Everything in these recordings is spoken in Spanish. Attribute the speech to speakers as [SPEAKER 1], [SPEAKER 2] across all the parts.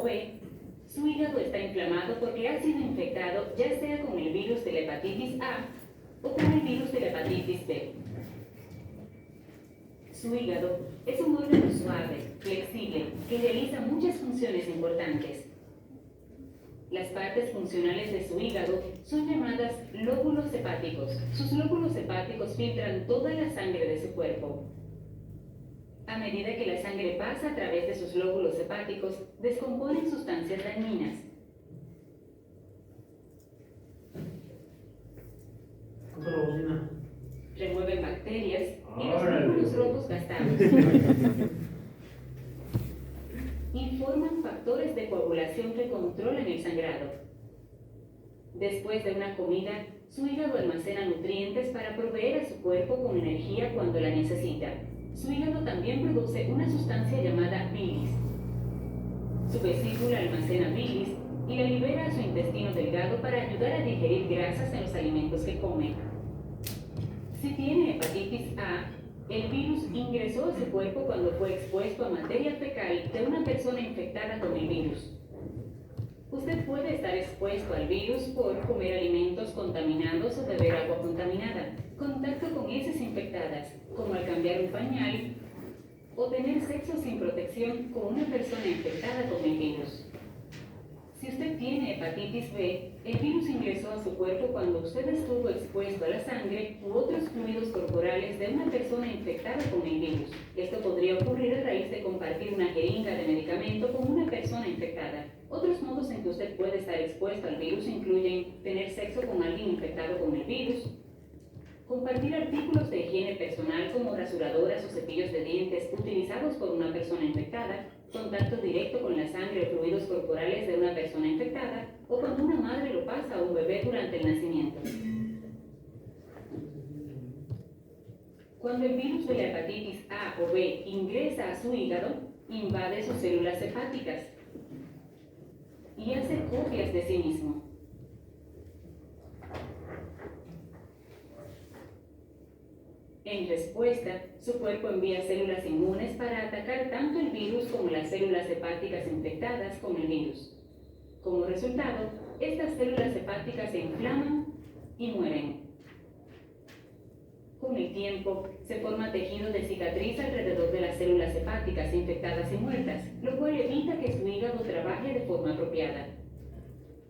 [SPEAKER 1] o B, su hígado está inflamado porque ha sido infectado ya sea con el virus de la hepatitis A o con el virus de la hepatitis B. Su hígado es un órgano suave, flexible, que realiza muchas funciones importantes. Las partes funcionales de su hígado son llamadas lóbulos hepáticos. Sus lóbulos hepáticos filtran toda la sangre de su cuerpo. A medida que la sangre pasa a través de sus lóbulos hepáticos, descomponen sustancias dañinas. Remueven bacterias y los glóbulos rojos gastados. Informan factores de coagulación que controlan el sangrado. Después de una comida, su hígado almacena nutrientes para proveer a su cuerpo con energía cuando la necesita. Su hígado también produce una sustancia llamada bilis. Su vesícula almacena bilis y la libera a su intestino delgado para ayudar a digerir grasas en los alimentos que come. Si tiene hepatitis A, el virus ingresó a su cuerpo cuando fue expuesto a materia fecal de una persona infectada con el virus. Usted puede estar expuesto al virus por comer alimentos contaminados o beber agua contaminada, contacto con heces infectadas, como al cambiar un pañal, o tener sexo sin protección con una persona infectada con el virus. Si usted tiene hepatitis B, el virus ingresó a su cuerpo cuando usted estuvo expuesto a la sangre u otros fluidos corporales de una persona infectada con el virus. Esto podría ocurrir a raíz de compartir una jeringa de medicamento con una persona infectada. Otros modos en que usted puede estar expuesto al virus incluyen tener sexo con alguien infectado con el virus, compartir artículos de higiene personal como rasuradoras o cepillos de dientes utilizados por una persona infectada, contacto directo con la sangre o fluidos corporales de una persona infectada, o cuando una madre lo pasa a un bebé durante el nacimiento. Cuando el virus de la hepatitis A o B ingresa a su hígado, invade sus células hepáticas y hace copias de sí mismo. En respuesta, su cuerpo envía células inmunes para atacar tanto el virus como las células hepáticas infectadas con el virus. Como resultado, estas células hepáticas se inflaman y mueren. Con el tiempo, se forma tejido de cicatriz alrededor de las células hepáticas infectadas y muertas, lo cual evita que su hígado trabaje de forma apropiada.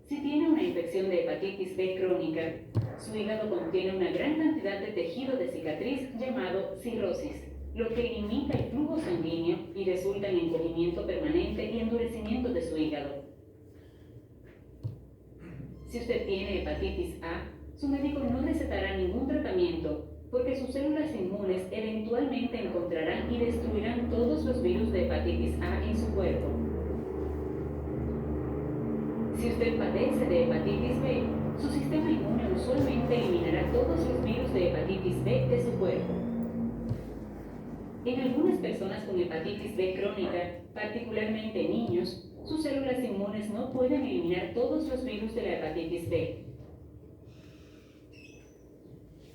[SPEAKER 1] Si tiene una infección de hepatitis B crónica, su hígado contiene una gran cantidad de tejido de cicatriz llamado cirrosis, lo que limita el flujo sanguíneo y resulta en encogimiento permanente y endurecimiento de su hígado. Si usted tiene hepatitis A, su médico no recetará ningún tratamiento porque sus células inmunes eventualmente encontrarán y destruirán todos los virus de hepatitis A en su cuerpo. Si usted padece de hepatitis B, su sistema inmune usualmente eliminará todos los virus de hepatitis B de su cuerpo. En algunas personas con hepatitis B crónica, particularmente niños, sus células inmunes no pueden eliminar todos los virus de la hepatitis B.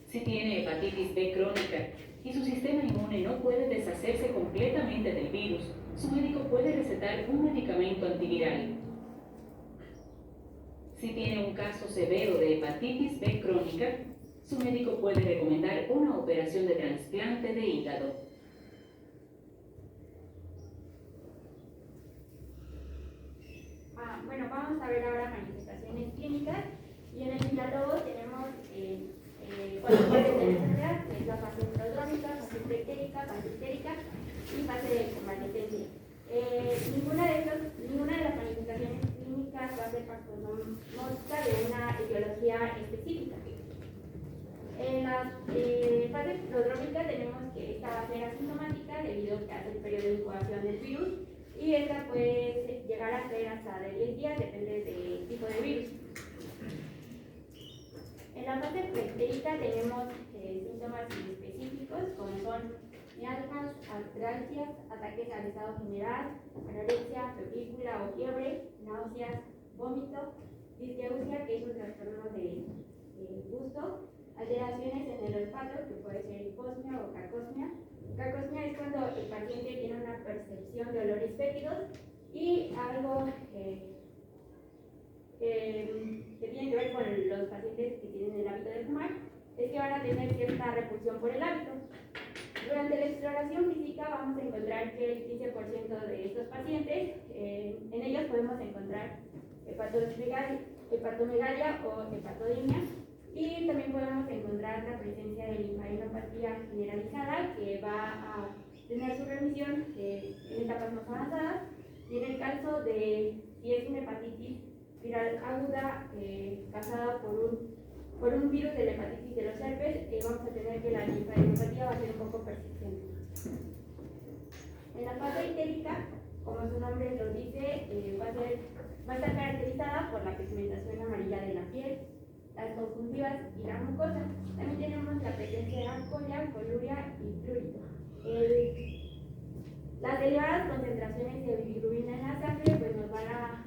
[SPEAKER 1] Si tiene hepatitis B crónica y su sistema inmune no puede deshacerse completamente del virus, su médico puede recetar un medicamento antiviral. Si tiene un caso severo de hepatitis B crónica, su médico puede recomendar una operación de trasplante de hígado.
[SPEAKER 2] Bueno, vamos a ver ahora manifestaciones clínicas. Y en el diálogo tenemos cuatro fases de la enfermedad, que es la fase prodrómica, fase preictérica, fase ictérica y fase de convalecencia. Ninguna de las manifestaciones clínicas va a ser patológica de una etiología específica. En la fase prodrómica tenemos que esta va a ser asintomática debido a el periodo de incubación del virus y esta puede llegar a ser hasta de 10 días, depende del tipo de virus. En la fase preictérica tenemos síntomas específicos como son mialgias, artralgias, ataques al estado general, anorexia, febrícula o fiebre, náuseas, vómito, disgeusia, que es un trastorno de gusto, alteraciones en el olfato, que puede ser hiposmia o cacosmia. Cacosmia es cuando el paciente tiene una percepción de olores fétidos Y algo que tiene que ver con los pacientes que tienen el hábito de fumar es que van a tener cierta repulsión por el hábito. Durante la exploración física vamos a encontrar que el 15% de estos pacientes, en ellos podemos encontrar hepatomegalia o hepatodemia, y también podemos encontrar la presencia de linfadenopatía generalizada, que va a tener su remisión en etapas más avanzadas. Y en el caso de si es una hepatitis viral aguda causada por un virus de la hepatitis de los herpes, vamos a tener que la linfadenopatía va a ser un poco persistente. En la fase itérica, como su nombre lo dice, va a estar caracterizada por la pigmentación amarilla de la piel, las conjuntivas y la mucosa. También tenemos la presencia de alcoholia, coluria y prurito. Las elevadas concentraciones de bilirrubina en la sangre pues nos van a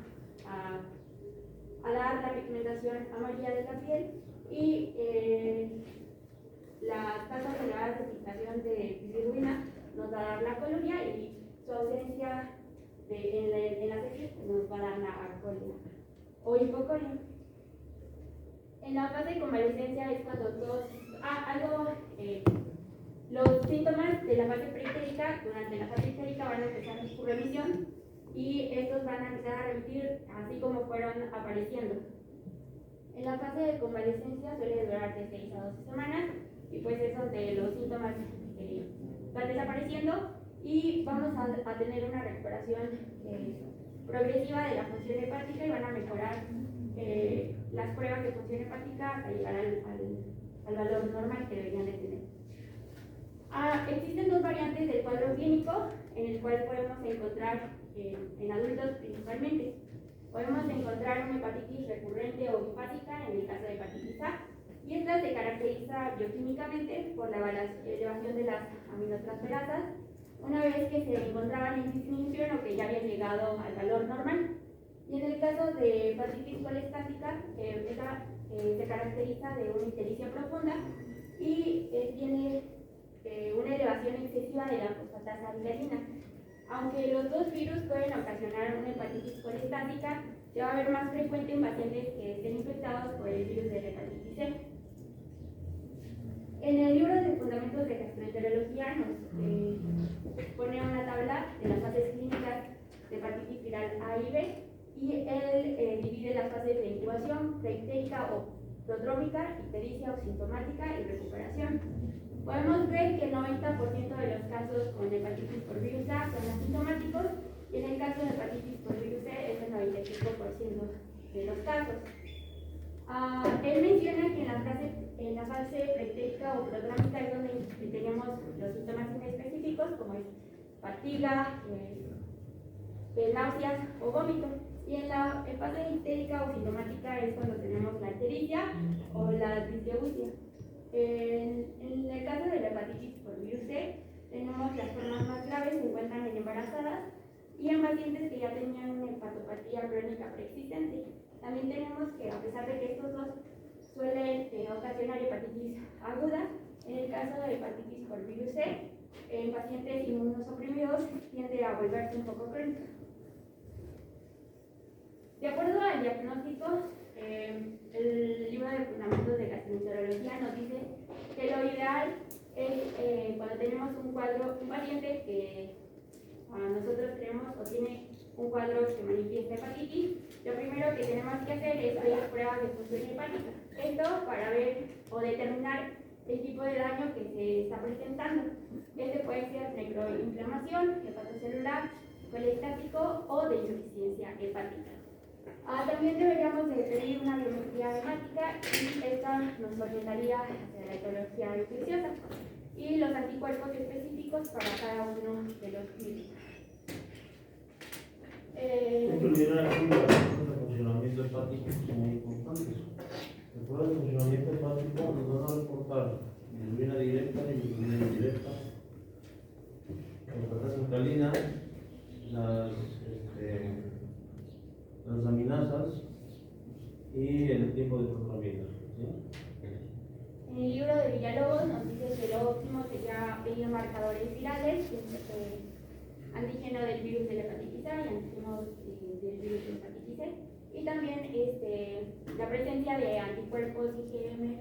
[SPEAKER 2] dar la pigmentación amarilla de la piel, y las tasas elevadas de filtración de bilirrubina nos va a dar la coluria, y su ausencia en las heces nos va a dar la alcoholia o hipocolia. En la fase de convalescencia es cuando los síntomas de la fase preitérica durante la fase itérica van a empezar su remisión, y estos van a empezar a remitir así como fueron apareciendo. En la fase de convalescencia suele durar de 6 a 12 semanas, y pues es donde los síntomas van desapareciendo y vamos a tener una recuperación progresiva de la función hepática, y van a mejorar las pruebas de función hepática hasta llegar al valor normal que deberían de tener. Existen dos variantes del cuadro clínico en el cual podemos encontrar en adultos principalmente. Podemos encontrar una hepatitis recurrente o bifásica en el caso de hepatitis A, y esta se caracteriza bioquímicamente por la elevación de las aminotransferasas una vez que se encontraban en disminución o que ya habían llegado al valor normal. Y en el caso de hepatitis colestática, esta se caracteriza de una ictericia profunda y tiene una elevación excesiva de la fosfatasa biliarina. Aunque los dos virus pueden ocasionar una hepatitis colestática, se va a ver más frecuente en pacientes que estén infectados por el virus de la hepatitis C. En el libro de Fundamentos de Gastroenterología nos pone una tabla de las fases clínicas de hepatitis viral A y B, y él divide las fases de incubación, preitérica o prodrómica, ictericia o sintomática y recuperación. Podemos ver que el 90% de los casos con hepatitis por virus A son asintomáticos, y en el caso de hepatitis por virus C es el 95% de los casos. Él menciona que en la fase preitérica o prodrómica es donde tenemos los síntomas inespecíficos, como es fatiga, náuseas o vómito. Y en la fase ictérica o sintomática es cuando tenemos la ictericia o la disgeusia. En el caso de la hepatitis por virus C, tenemos las formas más graves, se encuentran en embarazadas y en pacientes que ya tenían una hepatopatía crónica preexistente. También tenemos que, a pesar de que estos dos suelen ocasionar hepatitis aguda, en el caso de hepatitis por virus C, en pacientes inmunosuprimidos tiende a volverse un poco crónica. De acuerdo al diagnóstico, el libro de Fundamentos de Gastroenterología nos dice que lo ideal es cuando tenemos un paciente que nosotros creemos o tiene un cuadro que manifiesta hepatitis, lo primero que tenemos que hacer es hacer pruebas de función hepática. Esto para ver o determinar el tipo de daño que se está presentando. Este puede ser necroinflamación, hepatocelular, colestático o de insuficiencia hepática. También deberíamos de pedir una biometría hemática, y esta nos orientaría hacia la etiología infecciosa y los anticuerpos específicos para cada uno de los virus.
[SPEAKER 3] Incluir aquí el funcionamiento hepático es muy importante. Después del funcionamiento hepático nos van a reportar bilirrubina directa y bilirrubina indirecta, las tasas alcalinas, las aminasas y el tipo de proteínas. ¿Sí?
[SPEAKER 2] En el libro de Villalobos nos dice que lo óptimo sería pedir marcadores virales, antígeno del virus de la hepatitis A y antígeno del virus de la hepatitis C. Y también la presencia de anticuerpos IgM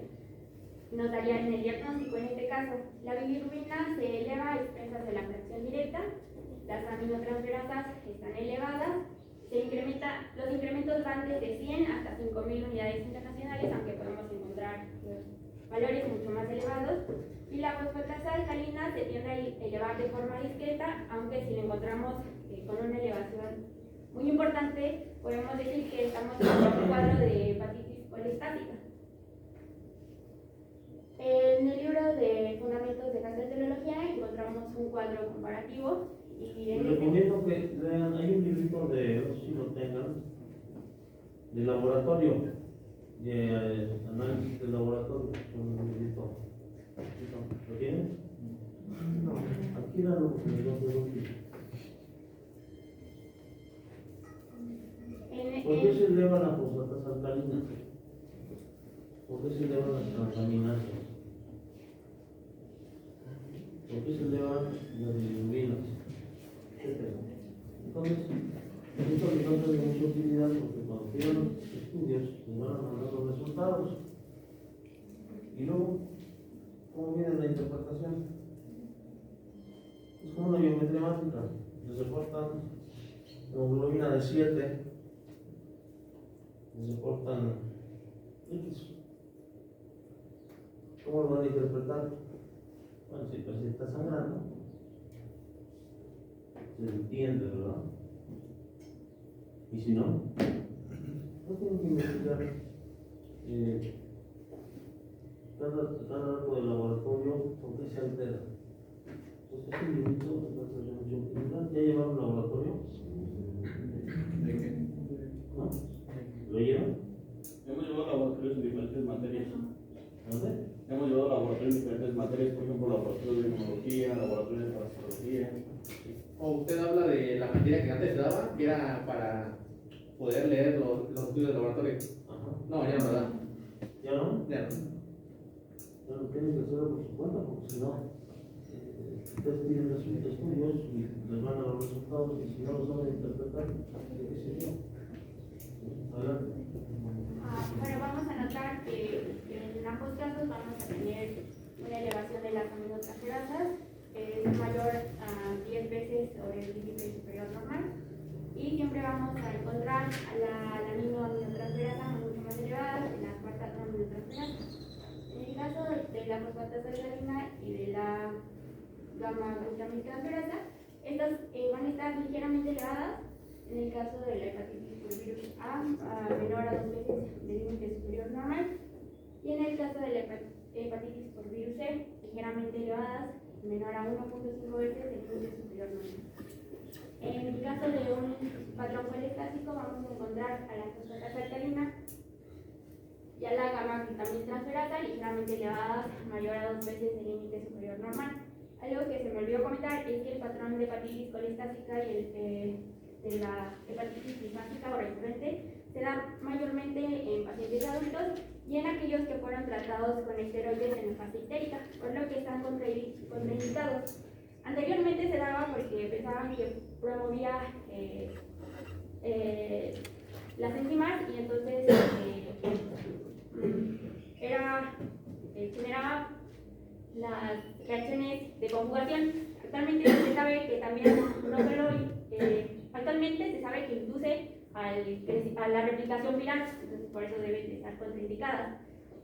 [SPEAKER 2] nos daría en el diagnóstico. En este caso, la bilirrubina se eleva a expensas de la fracción directa, las aminotransferasas están elevadas, los incrementos van desde 100 hasta 5.000 unidades internacionales, aunque podemos encontrar valores mucho más elevados, y la fosfatasa alcalina se tiende a elevar de forma discreta, aunque si la encontramos con una elevación muy importante, podemos decir que estamos en un cuadro de hepatitis colestática. En el libro de Fundamentos de Gastroenterología encontramos un cuadro comparativo y
[SPEAKER 3] Les recomiendo que lean, hay un librito de, no sé si lo tengan, de laboratorio, de análisis de laboratorio, un librito. ¿Lo tienen? No, aquí era lo que me dio todo el libro. ¿Por qué se eleva la fosfatasa alcalina? ¿Por qué se elevan las transaminasas? ¿Por qué se elevan las bilirrubinas? Entonces, esto les va a tener mucha utilidad porque cuando quieran los estudios les van a mandar los resultados. Y luego, ¿cómo viene la interpretación? Es como una biometría mágica. Se reportan hemoglobina de 7, se reportan X. ¿Cómo lo van a interpretar? Bueno, si el paciente está sangrando, se entiende, ¿verdad? Y si no, no tienen que investigar cada dato del laboratorio, por qué se altera. Entonces, este librito va a tener mucha utilidad. ¿Ya llevaron al laboratorio?
[SPEAKER 4] ¿De qué?
[SPEAKER 3] ¿No? ¿Lo llevan?
[SPEAKER 4] Hemos llevado laboratorios en diferentes materias.
[SPEAKER 3] ¿Dónde?
[SPEAKER 4] Hemos llevado laboratorios en diferentes materias, por ejemplo, laboratorio de inmunología, laboratorio de parasitología.
[SPEAKER 5] O usted habla de la materia que antes daba, que era para poder leer los estudios de laboratorio.
[SPEAKER 3] Ajá.
[SPEAKER 5] No, ya no, ¿verdad?
[SPEAKER 3] ¿Ya no?
[SPEAKER 5] Ya no.
[SPEAKER 3] Bueno, tienen que hacerlo por su cuenta, porque si no, ustedes piden los estudios y les van a los resultados, y si no los saben interpretar, ¿de qué sirvió? Adelante.
[SPEAKER 2] Bueno, vamos a notar que en ambos casos vamos a tener una elevación de las aminotransferasas, es mayor a 10 veces sobre el límite superior normal, y siempre vamos a encontrar a la aminotransferasa mucho más elevada que las cuartas aminotransferasas. En el caso de la fosfatasa alcalina y de la gamma-glutamitransferasa, estas van a estar ligeramente elevadas. En el caso de la hepatitis por virus A, menor a 2 veces del límite superior normal, y en el caso de la hepatitis por virus C, ligeramente elevadas, menor a 1.5 veces del límite superior normal. En el caso de un patrón colestático, vamos a encontrar a la fosfatasa alcalina y a la gamma-glutamitransferasa ligeramente elevadas, mayor a 2 veces del límite superior normal. Algo que se me olvidó comentar es que el patrón de hepatitis colestática y el de la hepatitis plasmática o recurrente se da mayormente en pacientes adultos y en aquellos que fueron tratados con esteroides en la fase ictérica, por lo que están contraindicados. Anteriormente se daba porque pensaban que promovía las enzimas y entonces generaba las reacciones de conjugación. Actualmente se sabe que también no solo actualmente se sabe que induce a la replicación viral, entonces por eso deben de estar contraindicadas.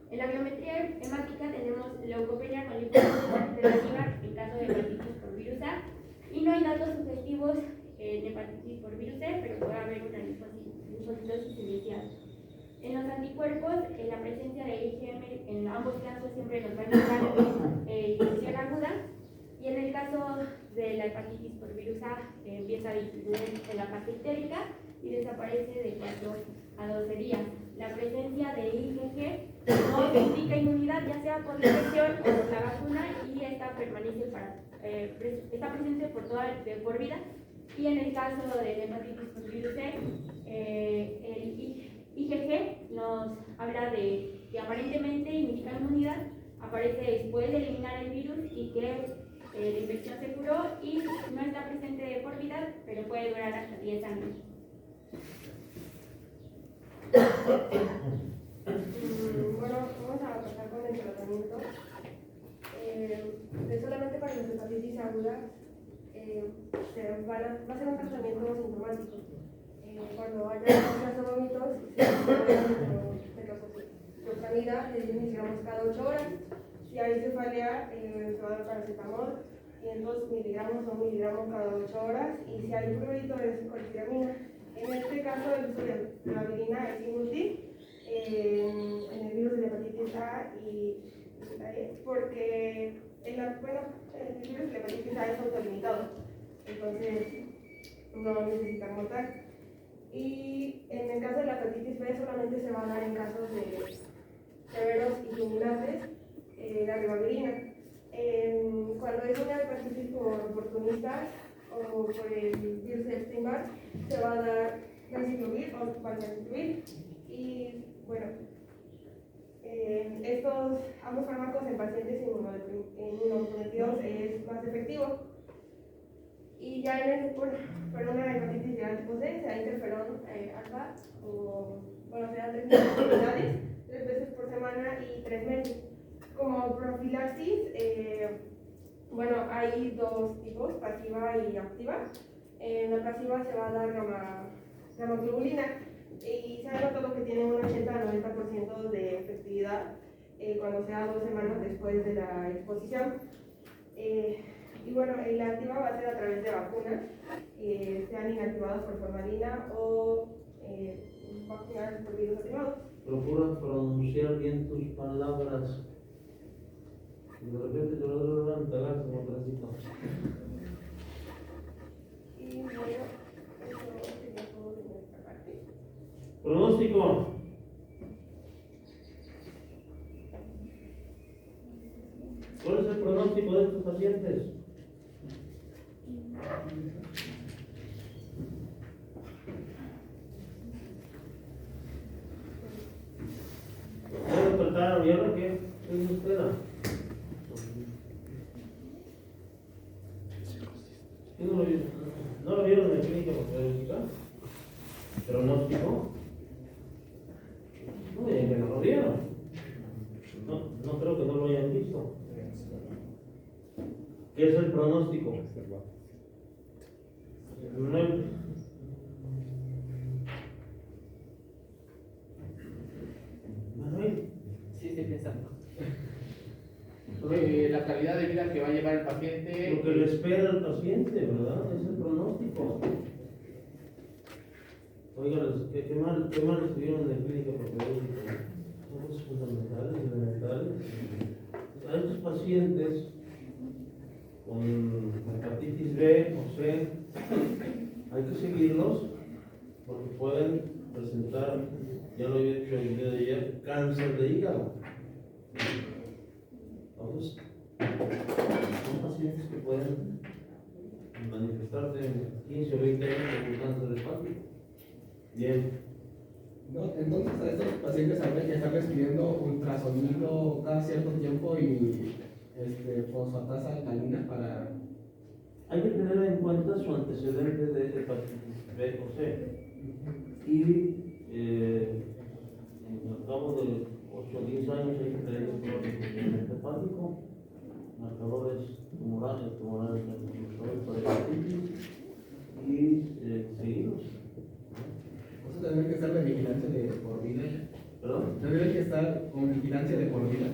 [SPEAKER 2] En la biometría hemática tenemos leucopenia con linfocitos relativa en caso de hepatitis por virus A, y no hay datos sugestivos en hepatitis por virus C, pero puede haber una linfocitosis inicial. En los anticuerpos, la presencia de IgM en ambos casos siempre nos va a indicar infección aguda, y en el caso de la hepatitis por virus A empieza a disminuir en la fase ictérica y desaparece de 4 a 12 días. La presencia de IgG no indica inmunidad, ya sea por la infección o por la vacuna, y esta permanece está presente por vida. Y en el caso de la hepatitis por virus C, el IgG nos habla de que aparentemente indica inmunidad, aparece después de eliminar el virus y que La infección se curó y no está presente de por vida, pero puede durar hasta 10 años.
[SPEAKER 6] Bueno, vamos a pasar con el tratamiento. Solamente para las hepatitis agudas va a ser un tratamiento sintomático. Cuando haya casos vómitos, metoclopramida le iniciamos cada 8 horas. Si hay cefalea, se va a dar paracetamol, 500 miligramos o miligramos cada 8 horas. Y si hay prurito, es coltiramina. En este caso, el uso de la virina es inútil en el virus de la hepatitis A y la E, porque el virus de la hepatitis A es autolimitado, entonces no necesitamos dar. Y en el caso de la hepatitis B solamente se va a dar en casos de severos y fulminantes la ribavirina. Cuando es una hepatitis por oportunistas o por el virus de Epstein-Barr, se va a dar ganciclovir o valganciclovir. Y bueno, ambos fármacos en pacientes inmunodeprimidos es más efectivo. Y ya para una hepatitis viral tipo C, se da interferón alfa, se da 3 unidades, 3 veces por semana y 3 meses. Como profilaxis, hay 2 tipos, pasiva y activa. En la pasiva se va a dar gamaglobulina y se ha notado que tiene un 80-90% de efectividad cuando sea 2 semanas después de la exposición. La activa va a ser a través de vacunas, sean inactivadas por formalina o vacunadas por virus atenuados.
[SPEAKER 3] Procura pronunciar bien tus palabras. De repente te lo van a pegar como tracito.
[SPEAKER 6] Y bueno, eso sería todo de nuestra parte.
[SPEAKER 3] Pronóstico. ¿Cuál es el pronóstico de estos pacientes? ¿Pueden despertar? ¿Vieron qué se espera? ¿No lo vieron en la clínica propedéutica? ¿Pronóstico? No digan que no lo vieron. No creo que no lo hayan visto. ¿Qué es el pronóstico? Manuel.
[SPEAKER 5] Sí, estoy pensando. La calidad de vida que va a llevar el paciente.
[SPEAKER 3] Lo que le espera al paciente, ¿verdad? Es el pronóstico. Oigan, qué mal estuvieron en la clínica propedéutica. Son cosas fundamentales, elementales. A estos pacientes con hepatitis B o C hay que seguirlos porque pueden presentar, ya lo había dicho el día de ayer, cáncer de hígado. Entonces, son pacientes que pueden manifestarse en 15 o 20 años con cáncer hepático. Bien.
[SPEAKER 7] No, entonces a estos pacientes habría que estar recibiendo ultrasonido cada cierto tiempo y fosfatasa alcalina para...
[SPEAKER 3] Hay que tener en cuenta su antecedente de hepatitis B o C. Y al cabo de 8 o 10 años hay que tener el hepático, marcadores tumorales para hepatitis y seguidos.
[SPEAKER 7] Entonces tendría que estar de vigilancia de por vida.
[SPEAKER 3] ¿Perdón?
[SPEAKER 7] Tendría que estar con vigilancia de por vida.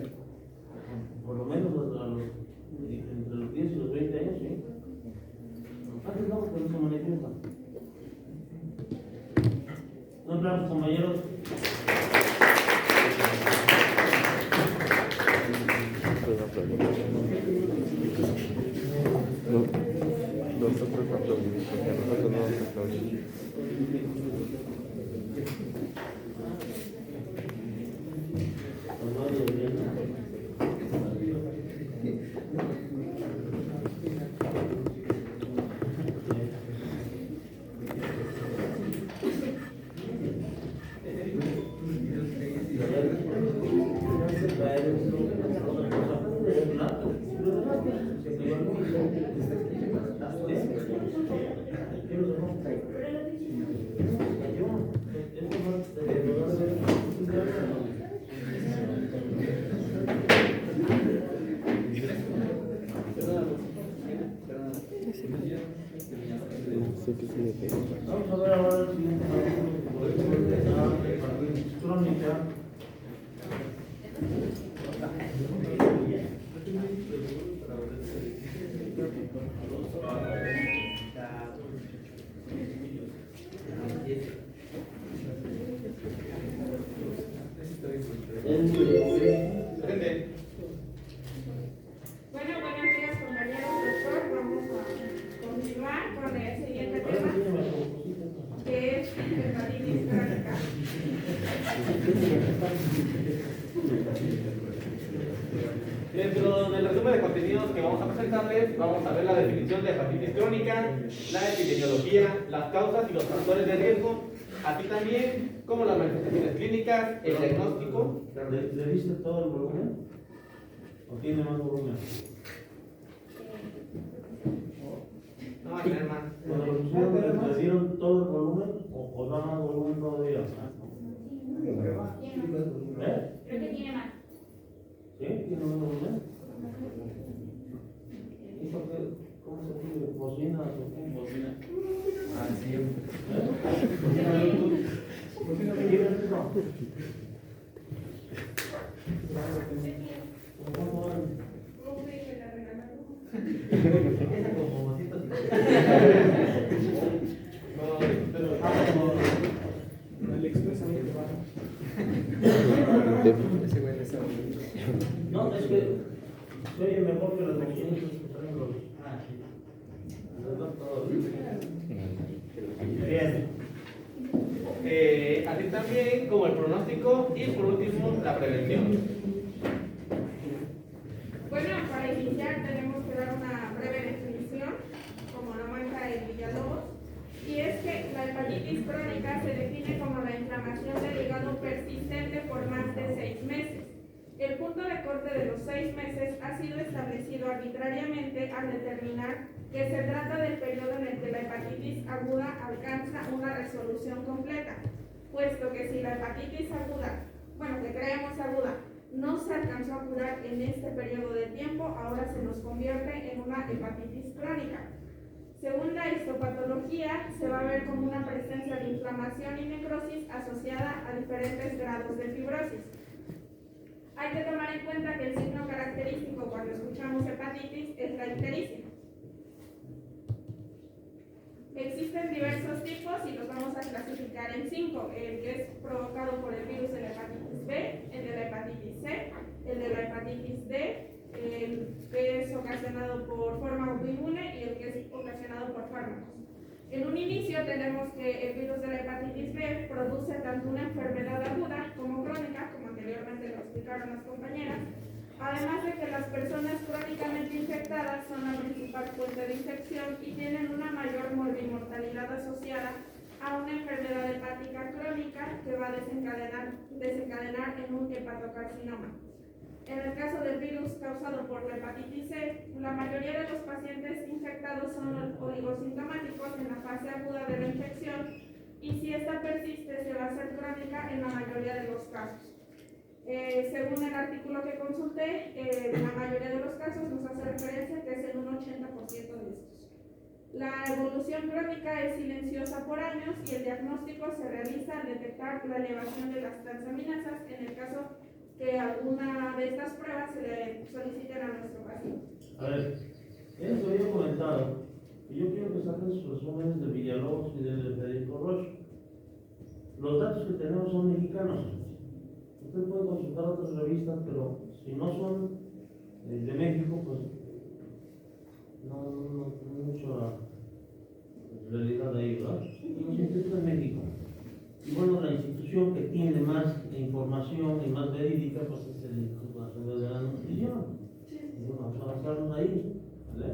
[SPEAKER 3] Por lo menos entre los 10 y los 20 años, sí. Antes no, pero se manifiesta. Un aplauso, compañeros.
[SPEAKER 8] Nosotros aplaudimos, porque a nosotros no nos aplaudimos. Sí, que significa.
[SPEAKER 3] Vamos a ver ahora el siguiente capítulo de la hepatitis crónica.
[SPEAKER 6] Bueno, buenos días compañeros, doctor. Vamos a continuar con el siguiente tema, que es hepatitis crónica.
[SPEAKER 5] Dentro del resumen de contenidos que vamos a presentarles, vamos a ver la definición de hepatitis crónica, la epidemiología, las causas y los factores de riesgo, así también como las manifestaciones clínicas, el diagnóstico.
[SPEAKER 3] ¿Le diste todo el volumen? ¿O tiene más volumen?
[SPEAKER 5] No va a tener más.
[SPEAKER 3] Cuando lo pusieron, ¿le dieron todo el volumen o da más volumen todavía? ¿Eh?
[SPEAKER 2] Creo que tiene más.
[SPEAKER 3] ¿Sí? ¿Tiene más volumen? ¿Eso qué? ¿Cómo se dice? ¿Bocina o qué? Bocina.
[SPEAKER 7] Ah, sí.
[SPEAKER 3] ¿Bocina qué quiere decir? ¿Cómo van? Como matitas.
[SPEAKER 7] El expresamente va. Ese güey le sabe.
[SPEAKER 3] No, es que se oye mejor que las bocinas que traen los. Bien.
[SPEAKER 5] Así también como el pronóstico y por último la prevención.
[SPEAKER 6] Bueno, para iniciar tenemos que dar una breve definición, como lo marca el Villalobos, y es que la hepatitis crónica se define como la inflamación del hígado persistente por más de 6 meses. El punto de corte de los 6 meses ha sido establecido arbitrariamente al determinar que se trata del periodo en el que la hepatitis aguda alcanza una resolución completa, puesto que si la hepatitis aguda, que creemos aguda, no se alcanzó a curar en este periodo de tiempo, ahora se nos convierte en una hepatitis crónica. Según la histopatología, se va a ver como una presencia de inflamación y necrosis asociada a diferentes grados de fibrosis. Hay que tomar en cuenta que el signo característico cuando escuchamos hepatitis es la ictericia. Existen diversos tipos y los vamos a clasificar en 5, el que es provocado por el virus de la hepatitis B, el de la hepatitis C, el de la hepatitis D, el que es ocasionado por forma autoinmune y el que es ocasionado por fármacos. En un inicio tenemos que el virus de la hepatitis B produce tanto una enfermedad aguda como crónica, como anteriormente lo explicaron las compañeras, además de que las personas crónicamente infectadas son la principal fuente de infección y tienen una mayor morbimortalidad asociada a una enfermedad hepática crónica que va a desencadenar en un hepatocarcinoma. En el caso del virus causado por la hepatitis C, la mayoría de los pacientes infectados son oligosintomáticos en la fase aguda de la infección y si esta persiste se va a hacer crónica en la mayoría de los casos. Según el artículo que consulté, la mayoría de los casos nos hace referencia que es en un 80% de estos. La evolución crónica es silenciosa por años y el diagnóstico se realiza al detectar la elevación de las transaminasas en el caso que alguna de estas pruebas se le soliciten a nuestro paciente.
[SPEAKER 3] A ver, eso había comentado, y yo quiero que saquen sus resúmenes de Villalobos y de Federico Roche. Los datos que tenemos son mexicanos. Usted puede consultar otras revistas, pero si no son de México, pues no mucha realidad ahí, ¿verdad? Nos interesa en México. Y bueno, la institución que tiene más información y más verídica, pues es el Instituto Nacional de la Nutrición. Y bueno, vamos a basarnos ahí, ¿vale?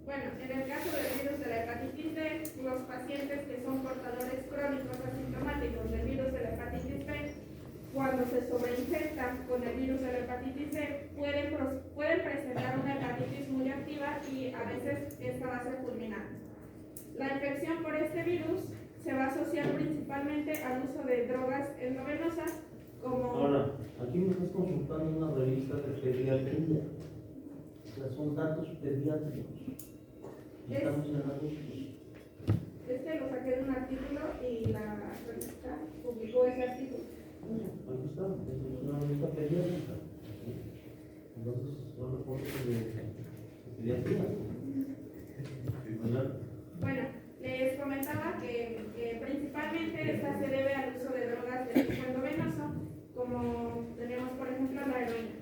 [SPEAKER 6] Bueno, en el caso del virus de la hepatitis D, los pacientes que son portadores crónicos asintomáticos del virus de la hepatitis B, cuando
[SPEAKER 2] se sobreinfectan con el virus de la hepatitis C, pueden presentar una hepatitis muy activa y a veces esta va a ser fulminante. La infección por este virus se va a asociar principalmente al uso de drogas endovenosas como...
[SPEAKER 3] Ahora, aquí me estás consultando una revista de pediatría. O sea, son datos pediátricos. Y estamos en agosto.
[SPEAKER 2] Lo saqué de un artículo y la revista publicó ese artículo.
[SPEAKER 3] Aquí está, es una revista pediátrica. Entonces, son reportes de pediatría. ¿Verdad?
[SPEAKER 2] Bueno, les comentaba que principalmente esta se debe al uso de drogas de tipo endovenoso, como tenemos por ejemplo la heroína.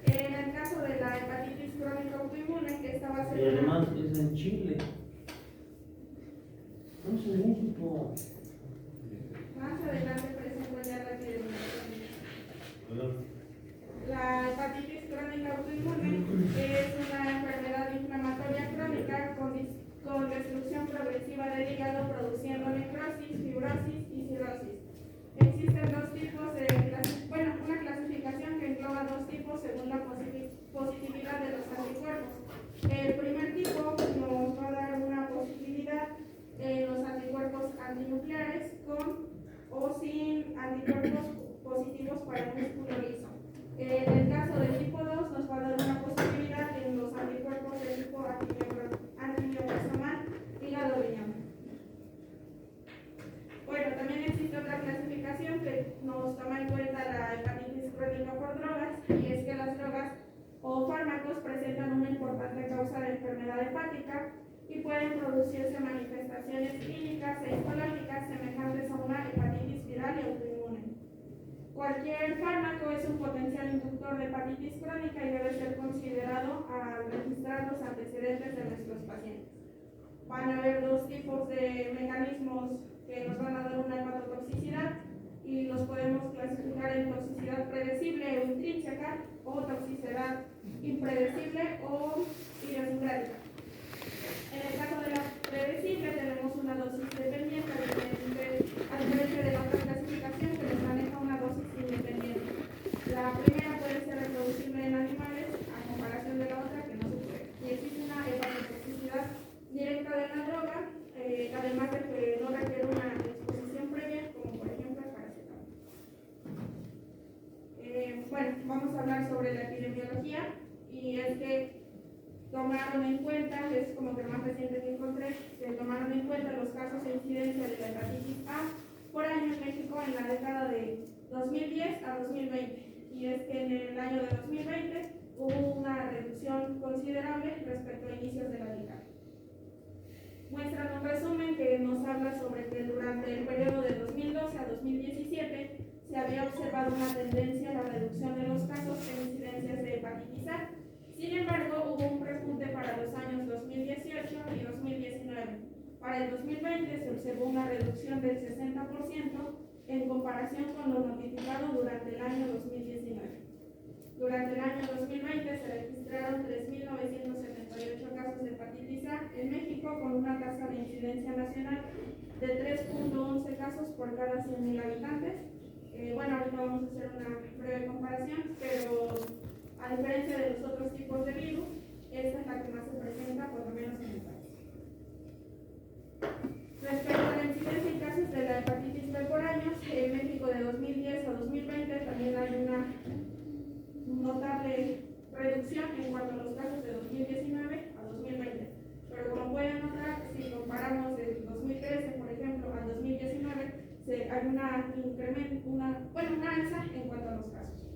[SPEAKER 2] En el caso de la hepatitis crónica autoinmune, que esta va a ser...
[SPEAKER 3] Y además es en Chile. No es en México.
[SPEAKER 2] Más adelante presento ya la epidemiología.
[SPEAKER 3] ¿Verdad?
[SPEAKER 2] La hepatitis crónica autoinmune es una enfermedad inflamatoria crónica con destrucción progresiva del hígado, produciendo necrosis, fibrosis y cirrosis. Existen dos tipos de una clasificación que engloba dos tipos según la positividad de los anticuerpos. El primer tipo nos va a dar una positividad en los anticuerpos antinucleares con o sin anticuerpos positivos para el músculo liso. En el caso del tipo 2 nos va a dar una positividad en los anticuerpos de tipo antimioplasomal hígado riñón. Bueno, también existe otra clasificación que nos toma en cuenta la hepatitis crónica por drogas, y es que las drogas o fármacos presentan una importante causa de enfermedad hepática y pueden producirse manifestaciones clínicas e histológicas semejantes a una hepatitis viral y autoinmune. Cualquier fármaco es un potencial inductor de hepatitis crónica y debe ser considerado al registrar los antecedentes de nuestros pacientes. Van a haber dos tipos de mecanismos que nos van a dar una hepatotoxicidad y los podemos clasificar en toxicidad predecible o intrínseca o toxicidad impredecible o idiosincrática. En el caso de la predecible tenemos una dosis dependiente, a diferencia de la otra clasificación que nos maneja una dosis independiente. La primera puede ser reproducible en animales a comparación de la otra que no se puede. Y existe una hepatotoxicidad directa de la droga, además de que no requiere una exposición previa, como por ejemplo el paracetamol. Bueno, vamos a hablar sobre la epidemiología, y es que tomaron en cuenta, es como que lo más reciente que encontré, se tomaron en cuenta los casos de incidencia de la hepatitis A por año en México en la década de 2010 a 2020. Y es que en el año de 2020 hubo una reducción considerable respecto a inicios de la década. Muestran un resumen que nos habla sobre que durante el periodo de 2012 a 2017 se había observado una tendencia a la reducción de los casos en incidencias de hepatitis A. Sin embargo, hubo un repunte para los años 2018 y 2019. Para el 2020 se observó una reducción del 60% en comparación con lo notificado durante el año 2019. Durante el año 2020 se registraron 3.978 casos de hepatitis A en México, con una tasa de incidencia nacional de 3.11 casos por cada 100.000 habitantes. Bueno, ahorita vamos a hacer una breve comparación, pero a diferencia de los otros tipos de virus, esta es la que más se presenta, por lo menos en el país. Respecto a la incidencia en casos de la hepatitis B por años, en México de 2010 a 2020 también hay una notable reducción en cuanto a los casos de 2019 a 2020. Pero como pueden notar, si comparamos el 2013, por ejemplo, al 2019, hay una alza en cuanto a los casos.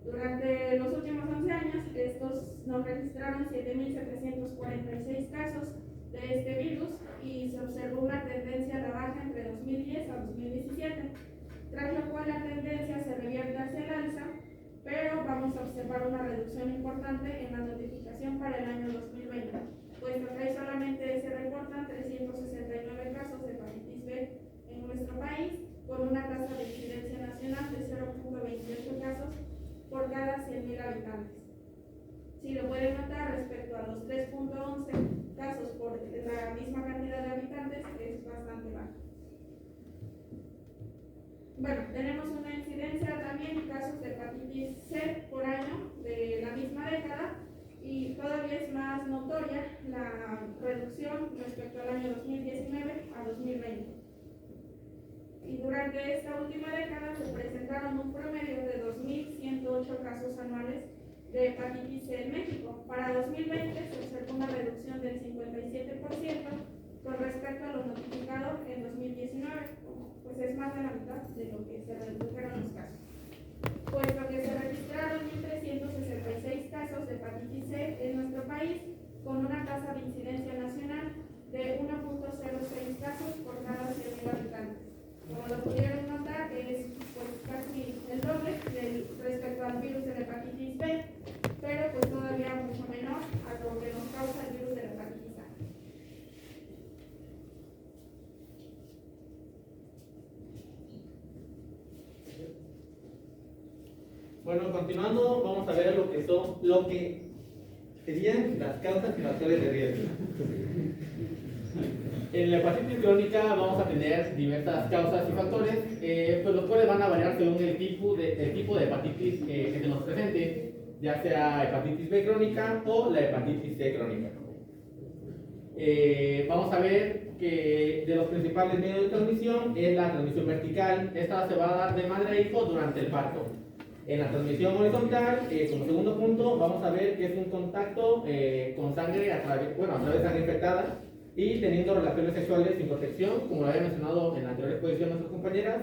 [SPEAKER 2] Durante los últimos 11 años, estos nos registraron 7.746 casos de este virus y se observó una tendencia a la baja entre 2010 a 2017, tras lo cual la tendencia se revierte hacia el alza, pero vamos a observar una reducción importante en la notificación para el año 2020, puesto que ahí solamente se reportan 369 casos de hepatitis B en nuestro país, con una tasa de incidencia nacional de 0.28 casos por cada 100.000 habitantes. Si lo pueden notar, respecto a los 3.11 casos por la misma cantidad de habitantes, es bastante bajo. Bueno, tenemos una incidencia
[SPEAKER 9] casos de hepatitis C por año de la misma década, y todavía es más notoria la reducción respecto al año 2019 a 2020. Y durante esta última década se presentaron un promedio de 2.108 casos anuales de hepatitis C en México. Para 2020 se observó una reducción del 57% con respecto a lo notificado en 2019, pues es más de la mitad de lo que se redujeron los casos, puesto que se registraron 1.366 casos de hepatitis C en nuestro país, con una tasa de incidencia nacional de 1.06 casos por cada 100.000 habitantes. Como lo pudieron notar, es pues casi el doble respecto al virus de la hepatitis B, pero pues todavía mucho menor a lo que nos causa el virus de la hepatitis A.
[SPEAKER 5] Bueno, continuando, vamos a ver lo que serían las causas y factores de riesgo. En la hepatitis crónica vamos a tener diversas causas y factores, pues los cuales van a variar según el tipo de hepatitis que se nos presente, ya sea hepatitis B crónica o la hepatitis C crónica. Vamos a ver que de los principales medios de transmisión es la transmisión vertical. Esta se va a dar de madre a hijo durante el parto. En la transmisión horizontal, como segundo punto, vamos a ver que es un contacto con sangre a través de sangre infectada y teniendo relaciones sexuales sin protección, como lo había mencionado en la anterior exposición nuestras compañeras,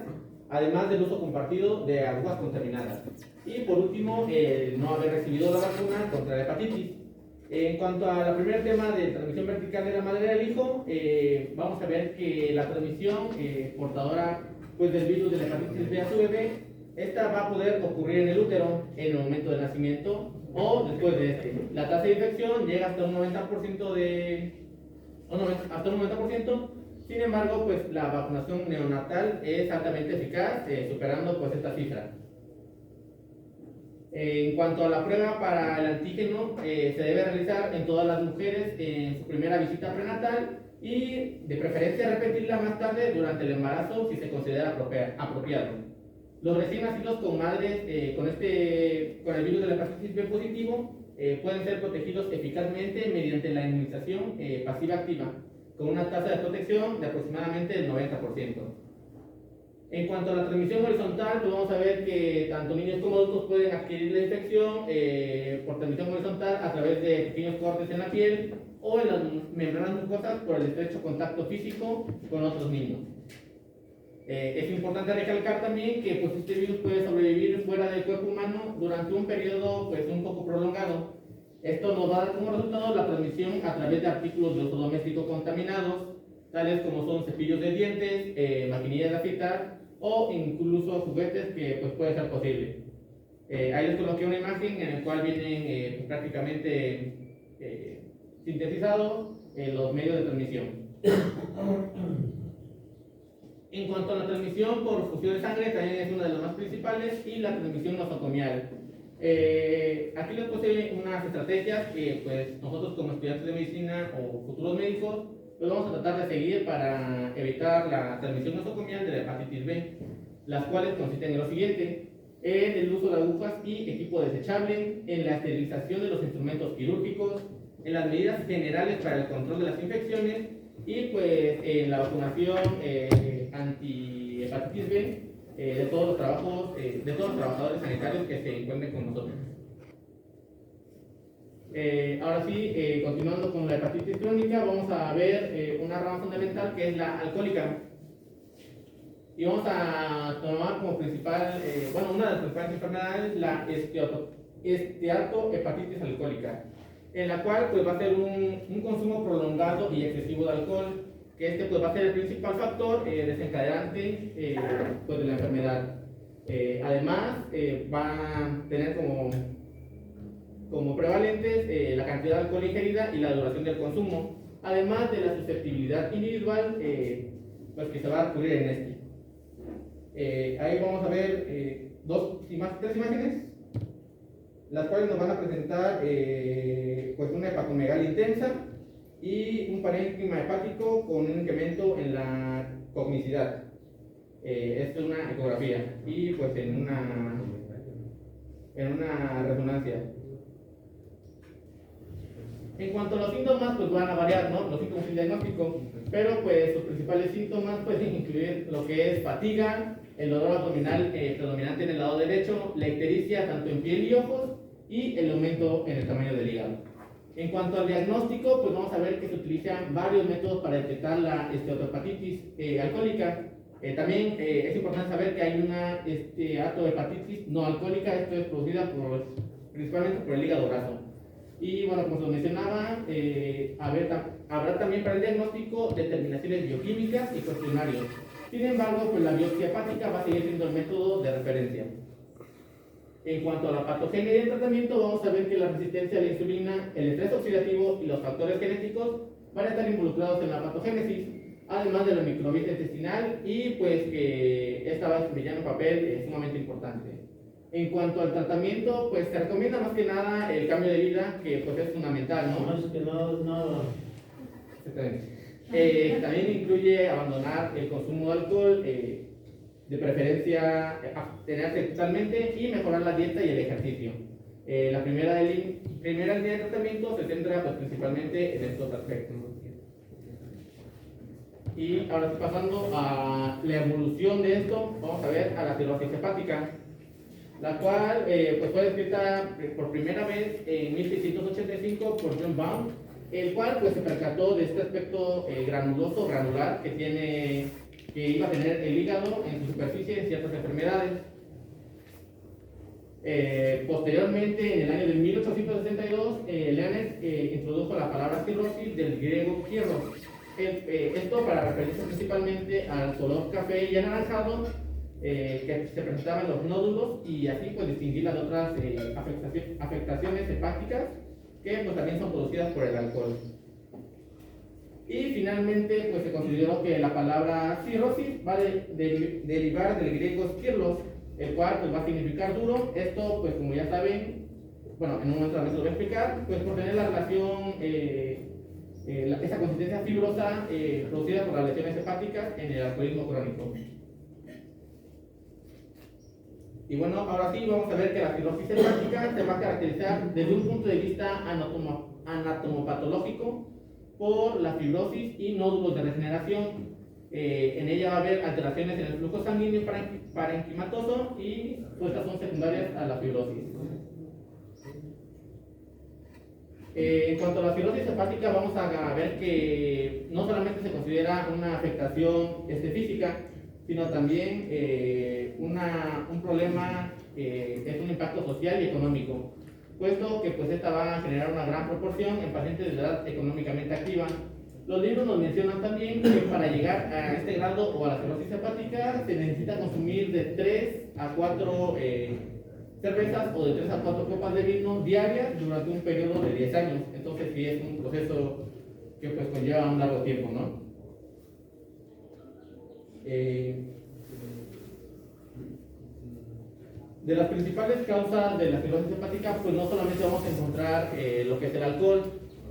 [SPEAKER 5] además del uso compartido de aguas contaminadas. Y por último, no haber recibido la vacuna contra la hepatitis. En cuanto al primer tema de transmisión vertical de la madre al hijo, vamos a ver que la transmisión portadora pues, del virus de la hepatitis B a su bebé, esta va a poder ocurrir en el útero en el momento del nacimiento o después de este. La tasa de infección llega hasta un 90%. Sin embargo, pues la vacunación neonatal es altamente eficaz, superando pues esta cifra. En cuanto a la prueba para el antígeno, se debe realizar en todas las mujeres en su primera visita prenatal y de preferencia repetirla más tarde durante el embarazo si se considera apropiado. Los recién nacidos con madres con el virus de la hepatitis B positivo pueden ser protegidos eficazmente mediante la inmunización pasiva-activa, con una tasa de protección de aproximadamente el 90%. En cuanto a la transmisión horizontal, pues vamos a ver que tanto niños como adultos pueden adquirir la infección por transmisión horizontal a través de pequeños cortes en la piel o en las membranas mucosas por el estrecho contacto físico con otros niños. Es importante recalcar también que pues, este virus puede sobrevivir fuera del cuerpo humano durante un periodo pues, un poco prolongado. Esto nos va a dar como resultado la transmisión a través de artículos de uso doméstico contaminados, tales como son cepillos de dientes, maquinillas de afeitar o incluso juguetes que pues, puede ser posible. Ahí les coloqué una imagen en la cual vienen prácticamente sintetizados los medios de transmisión. En cuanto a la transmisión por fusión de sangre, también es una de las más principales, y la transmisión nosocomial. Aquí les puse unas estrategias que pues, nosotros como estudiantes de medicina o futuros médicos pues, vamos a tratar de seguir para evitar la transmisión nosocomial de la hepatitis B, las cuales consisten en lo siguiente: en el uso de agujas y equipo desechable, en la esterilización de los instrumentos quirúrgicos, en las medidas generales para el control de las infecciones y pues en la vacunación anti-hepatitis B de todos los trabajadores sanitarios que se encuentren con nosotros. Ahora sí, continuando con la hepatitis crónica, vamos a ver una rama fundamental que es la alcohólica. Y vamos a tomar como principal, una de las principales enfermedades, la esteatohepatitis alcohólica, en la cual pues, va a ser un consumo prolongado y excesivo de alcohol, que pues, va a ser el principal factor desencadenante pues, de la enfermedad. Además, va a tener como prevalentes la cantidad de alcohol ingerida y la duración del consumo, además de la susceptibilidad individual pues, que se va a ocurrir en este. Ahí vamos a ver tres imágenes, las cuales nos van a presentar pues una hepatomegalia intensa y un parénquima hepático con un incremento en la cognicidad. Esto es una ecografía y pues en en una resonancia. En cuanto a los síntomas, pues van a variar, ¿no? Los síntomas del diagnóstico, pero pues sus principales síntomas pueden incluir lo que es fatiga, el dolor abdominal predominante en el lado derecho, la ictericia tanto en piel y ojos y el aumento en el tamaño del hígado. En cuanto al diagnóstico, pues vamos a ver que se utilizan varios métodos para detectar la esteatohepatitis alcohólica. También es importante saber que hay una esteatohepatitis no alcohólica, esto es producida principalmente por el hígado graso. Y bueno, como se mencionaba, habrá también para el diagnóstico determinaciones bioquímicas y cuestionarios. Sin embargo, pues la biopsia hepática va a seguir siendo el método de referencia. En cuanto a la patogenia y el tratamiento, vamos a ver que la resistencia a la insulina, el estrés oxidativo y los factores genéticos van a estar involucrados en la patogénesis, además de la microbiota intestinal, y pues que esta va a desempeñar un papel sumamente importante. En cuanto al tratamiento, pues se recomienda más que nada el cambio de vida, que pues es fundamental, ¿no?
[SPEAKER 3] Más que nada.
[SPEAKER 5] Exactamente. También incluye abandonar el consumo de alcohol, de preferencia abstenerse totalmente y mejorar la dieta y el ejercicio. La primera línea de tratamiento se centra pues, principalmente en estos aspectos. Y ahora sí, pasando a la evolución de esto, vamos a ver a la cirrosis hepática, la cual pues fue descrita por primera vez en 1685 por John Baum, el cual pues se percató de este aspecto granular que iba a tener el hígado en su superficie en ciertas enfermedades. Posteriormente, en el año de 1862, Leonard introdujo la palabra cirrosis del griego kieros. Esto para referirse principalmente al color café y anaranjado que se presentaban en los nódulos y así pues distinguir las otras afectaciones hepáticas que pues también son producidas por el alcohol. Y finalmente pues se consideró que la palabra cirrosis va a derivar del griego skirlos, el cual pues va a significar duro. Esto pues como ya saben, bueno, en un momento también se lo voy a explicar, pues por tener la relación esa consistencia fibrosa producida por las lesiones hepáticas en el alcoholismo crónico. Y bueno, ahora sí vamos a ver que la cirrosis hepática se va a caracterizar desde un punto de vista anatomopatológico por la fibrosis y nódulos de regeneración. En ella va a haber alteraciones en el flujo sanguíneo parenquimatoso y pues estas son secundarias a la fibrosis. En cuanto a la cirrosis hepática, vamos a ver que no solamente se considera una afectación física, sino también un problema, es un impacto social y económico, puesto que pues esta va a generar una gran proporción en pacientes de edad económicamente activa. Los libros nos mencionan también que para llegar a este grado o a la cirrosis hepática se necesita consumir de 3 a 4 cervezas o de 3 a 4 copas de vino diarias durante un periodo de 10 años. Entonces sí es un proceso que pues conlleva un largo tiempo, ¿no? De las principales causas de la cirrosis hepática, pues no solamente vamos a encontrar lo que es el alcohol.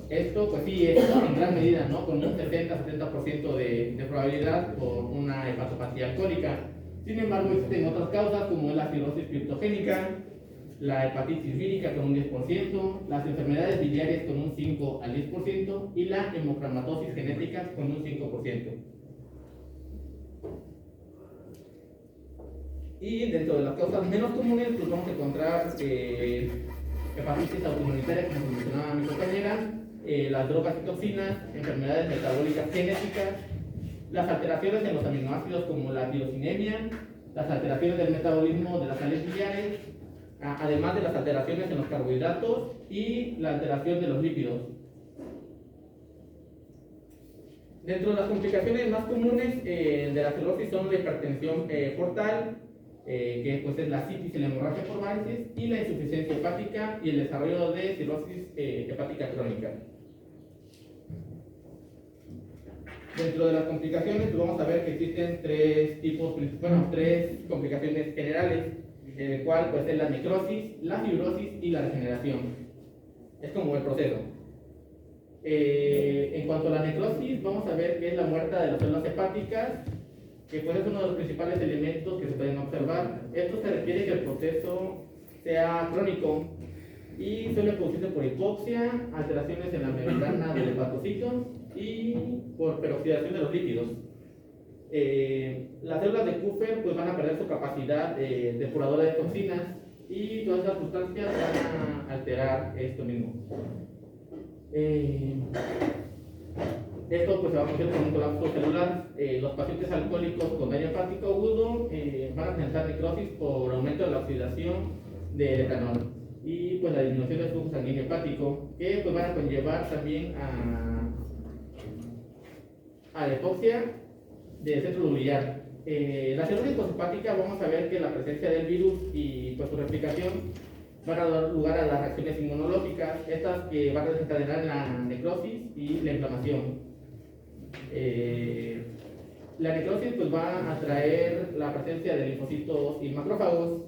[SPEAKER 5] Esto pues sí es en gran medida, ¿no? Con un 70-70% de probabilidad por una hepatopatía alcohólica. Sin embargo, existen otras causas como la cirrosis criptogénica, la hepatitis vírica con un 10%, las enfermedades biliares con un 5 al 10% y la hemocromatosis genética con un 5%. Y dentro de las causas menos comunes, pues vamos a encontrar hepatitis autoinmunitaria, como mencionaba mi compañera, las drogas y toxinas, enfermedades metabólicas genéticas, las alteraciones en los aminoácidos como la tirosinemia, las alteraciones del metabolismo de las sales biliares, además de las alteraciones en los carbohidratos y la alteración de los lípidos. Dentro de las complicaciones más comunes de la cirrosis son la hipertensión portal, que pues es la citis y la hemorragia por varices, y la insuficiencia hepática y el desarrollo de cirrosis hepática crónica. Dentro de las complicaciones, pues vamos a ver que existen tres complicaciones generales, el cual pues es la necrosis, la fibrosis y la regeneración. Es como el proceso. En cuanto a la necrosis, vamos a ver que es la muerte de las células hepáticas, que pues es uno de los principales elementos que se pueden observar. Esto se refiere que el proceso sea crónico y suele producirse por hipoxia, alteraciones en la membrana del hepatocito y por peroxidación de los lípidos. Las células de Kupffer pues van a perder su capacidad depuradora de toxinas y todas las sustancias van a alterar esto mismo. Esto pues se va a producir con un colapso celular. Los pacientes alcohólicos con daño hepático agudo van a presentar necrosis por aumento de la oxidación del etanol y pues la disminución del flujo sanguíneo hepático, que pues van a conllevar también a la hipoxia del centro nuclear. La cirrosis hepática, vamos a ver que la presencia del virus y pues su replicación van a dar lugar a las reacciones inmunológicas, estas que van a desencadenar la necrosis y la inflamación. La necrosis pues va a atraer la presencia de linfocitos y macrófagos.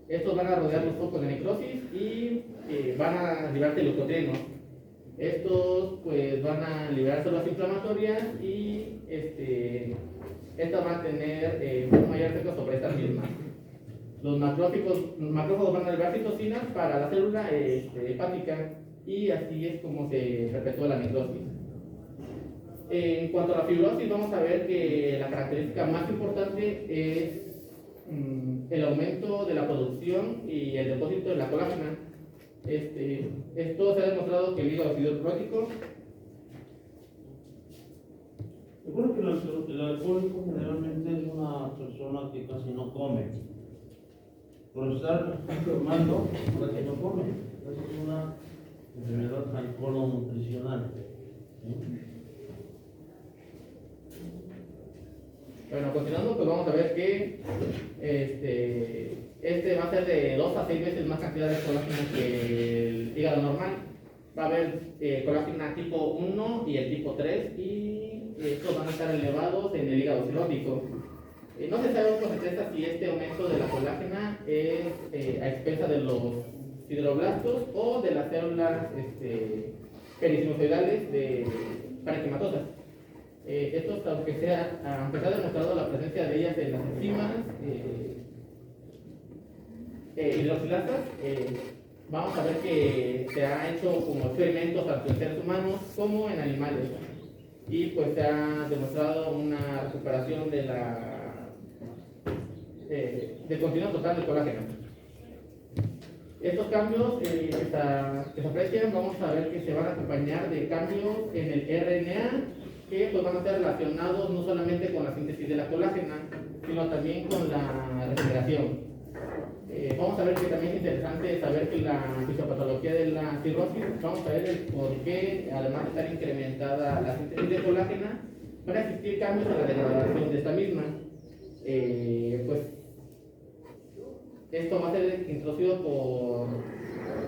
[SPEAKER 5] Estos van a rodear los focos de necrosis y van a liberar leucotrienos. Estos pues van a liberar células inflamatorias y estas van a tener un mayor efecto sobre estas mismas. Los macrófagos van a liberar citocinas para la célula hepática y así es como se perpetúa la necrosis. En cuanto a la fibrosis, vamos a ver que la característica más importante es el aumento de la producción y el depósito de la colágena. Esto se ha demostrado que el hígado cirrótico.
[SPEAKER 3] Recuerdo que el alcohólico generalmente es una persona que casi no come. Por estar enfermando, casi no come. Esa es una enfermedad alcoholo-nutricional.
[SPEAKER 5] Bueno, continuando, pues vamos a ver que va a ser de 2 a 6 veces más cantidad de colágena que el hígado normal. Va a haber colágena tipo 1 y el tipo 3 y estos van a estar elevados en el hígado cirrótico. No se sabe con certeza si este aumento de la colágena es a expensas de los fibroblastos o de las células perisinusoidales parenquimatosas. Estos, aunque se ha demostrado la presencia de ellas en las enzimas hidroxilasas, vamos a ver que se ha hecho como experimentos tanto en seres humanos como en animales y pues se ha demostrado una recuperación de contenido total del colágeno. Estos cambios que se aprecian, vamos a ver que se van a acompañar de cambios en el RNA que pues, van a estar relacionados no solamente con la síntesis de la colágena, sino también con la regeneración. Vamos a ver que también es interesante saber que la fisiopatología de la cirrosis, vamos a ver el por qué, además de estar incrementada la síntesis de colágena, van a existir cambios en la degradación de esta misma. Pues esto va a ser introducido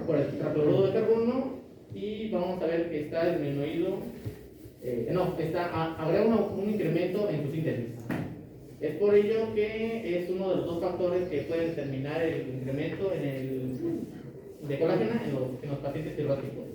[SPEAKER 5] por el tetracloruro de carbono y vamos a ver que está disminuido, habrá un incremento en su síntesis. Es por ello que es uno de los 2 factores que pueden determinar el incremento de colágena en los pacientes cirróticos.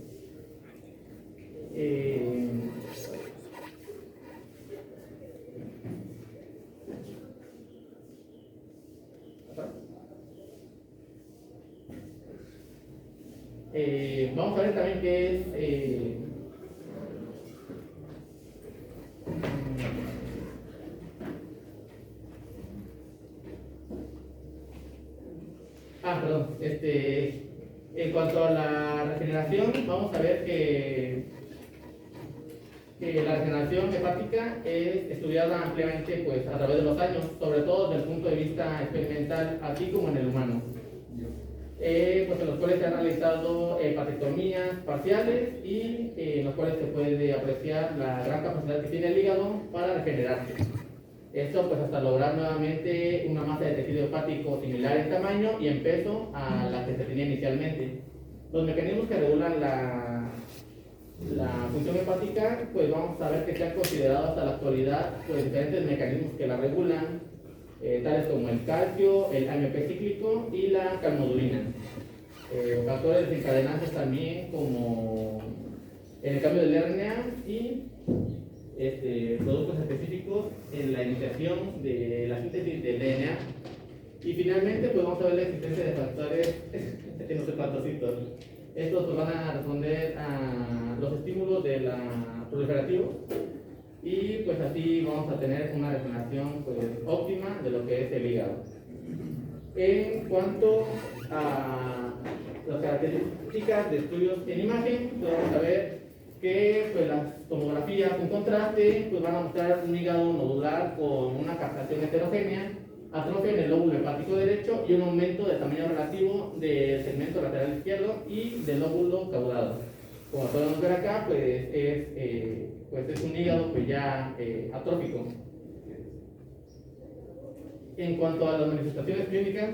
[SPEAKER 5] Vamos a ver también qué es en cuanto a la regeneración, vamos a ver que la regeneración hepática es estudiada ampliamente pues, a través de los años, sobre todo desde el punto de vista experimental, así como en el humano. Pues en los cuales se han realizado hepatectomías parciales y en los cuales se puede apreciar la gran capacidad que tiene el hígado para regenerarse. Esto pues hasta lograr nuevamente una masa de tejido hepático similar en tamaño y en peso a la que se tenía inicialmente. Los mecanismos que regulan la función hepática, pues vamos a ver que se han considerado hasta la actualidad pues, diferentes mecanismos que la regulan, tales como el calcio, el AMP cíclico y la calmodulina. Factores desencadenantes también como el cambio del RNA y productos específicos en la iniciación de la síntesis del DNA. Y finalmente, pues vamos a ver la existencia de factores en los hepatocitos. Estos pues, van a responder a los estímulos de la proliferativos y pues así vamos a tener una regeneración pues, óptima de lo que es el hígado. En cuanto a las características de estudios en imagen, pues vamos a ver que pues, las tomografías con contraste pues, van a mostrar un hígado nodular con una captación heterogénea, atrofia en el lóbulo hepático derecho y un aumento de tamaño relativo del segmento lateral izquierdo y del lóbulo caudado. Como podemos ver acá, pues es un hígado pues, ya atrófico. En cuanto a las manifestaciones clínicas,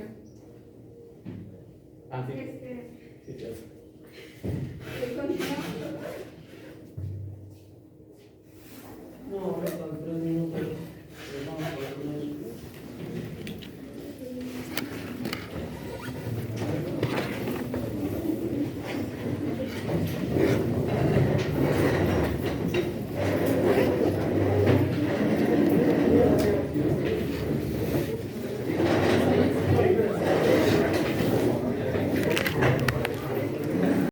[SPEAKER 5] sí, sí.
[SPEAKER 9] Continuamos.
[SPEAKER 3] No,